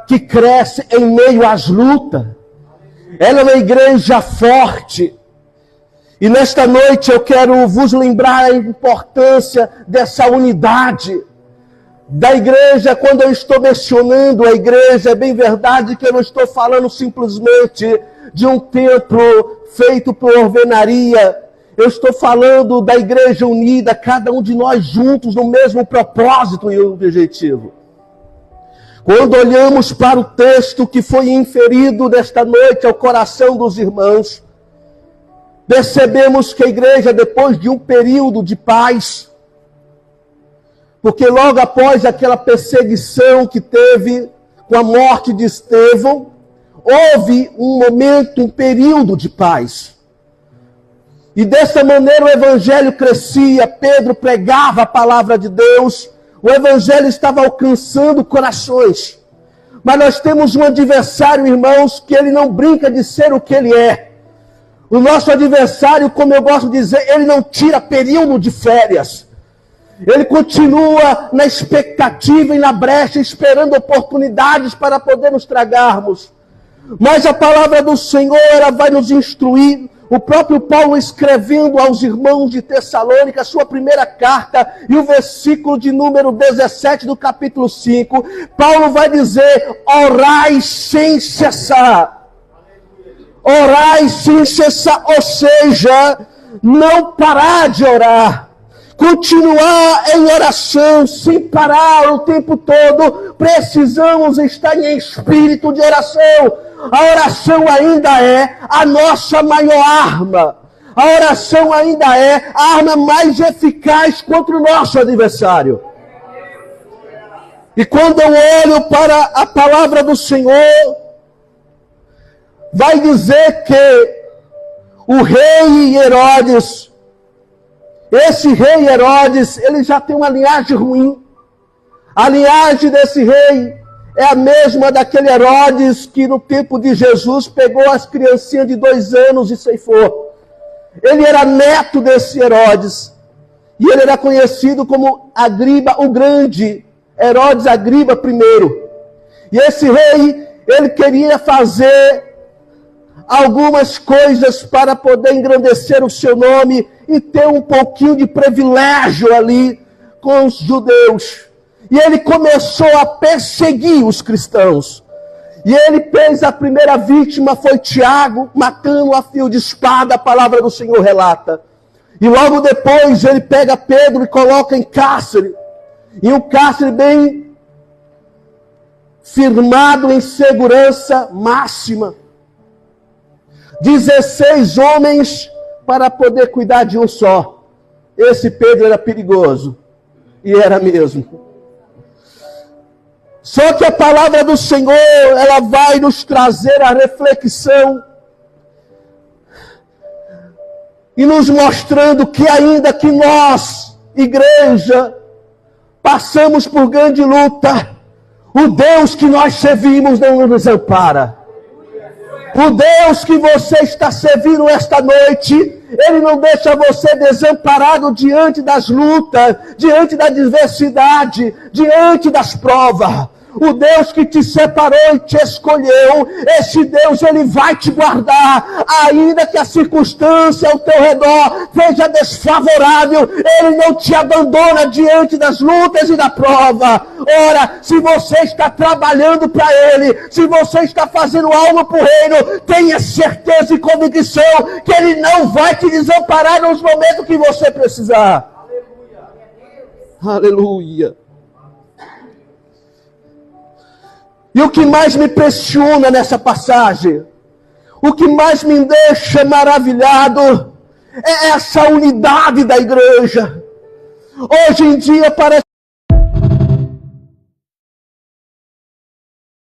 que cresce em meio às lutas. Ela é uma igreja forte. E nesta noite eu quero vos lembrar a importância dessa unidade da igreja. Quando eu estou mencionando a igreja, é bem verdade que eu não estou falando simplesmente de um templo feito por alvenaria. Eu estou falando da igreja unida, cada um de nós juntos no mesmo propósito e objetivo. Quando olhamos para o texto que foi inferido nesta noite ao coração dos irmãos, percebemos que a igreja, depois de um período de paz, porque logo após aquela perseguição que teve com a morte de Estevão, houve um momento, um período de paz. E dessa maneira o evangelho crescia, Pedro pregava a palavra de Deus, o evangelho estava alcançando corações. Mas nós temos um adversário, irmãos, que ele não brinca de ser o que ele é. O nosso adversário, como eu gosto de dizer, ele não tira período de férias. Ele continua na expectativa e na brecha, esperando oportunidades para poder nos tragarmos. Mas a palavra do Senhor, ela vai nos instruir. O próprio Paulo escrevendo aos irmãos de Tessalônica, sua primeira carta, e o versículo de número 17 do capítulo 5, Paulo vai dizer: orai sem cessar. Orai sem cessar, ou seja, não parar de orar. Continuar em oração, sem parar o tempo todo. Precisamos estar em espírito de oração. A oração ainda é a nossa maior arma. A oração ainda é a arma mais eficaz contra o nosso adversário. E quando eu olho para a palavra do Senhor, vai dizer que o rei Herodes, esse rei Herodes, ele já tem uma linhagem ruim. A linhagem desse rei é a mesma daquele Herodes que no tempo de Jesus pegou as criancinhas de 2 anos e ceifou. Ele era neto desse Herodes. E ele era conhecido como Agriba o Grande. Herodes Agriba I. E esse rei, ele queria fazer algumas coisas para poder engrandecer o seu nome e ter um pouquinho de privilégio ali com os judeus. E ele começou a perseguir os cristãos. E ele fez a primeira vítima, foi Tiago, matando a fio de espada, a palavra do Senhor relata. E logo depois ele pega Pedro e coloca em cárcere. E um cárcere bem firmado em segurança máxima. 16 homens para poder cuidar de um só. Esse Pedro era perigoso. E era mesmo. Só que a palavra do Senhor, ela vai nos trazer a reflexão e nos mostrando que ainda que nós, igreja, passamos por grande luta, o Deus que nós servimos não nos desampara. O Deus que você está servindo esta noite, Ele não deixa você desamparado diante das lutas, diante da adversidade, diante das provas. O Deus que te separou e te escolheu, esse Deus, Ele vai te guardar, ainda que a circunstância ao teu redor seja desfavorável, Ele não te abandona diante das lutas e da prova. Ora, se você está trabalhando para Ele, se você está fazendo algo para o reino, tenha certeza e convicção que Ele não vai te desamparar nos momentos que você precisar. Aleluia. Aleluia. E o que mais me impressiona nessa passagem, o que mais me deixa maravilhado, é essa unidade da igreja. Hoje em dia parece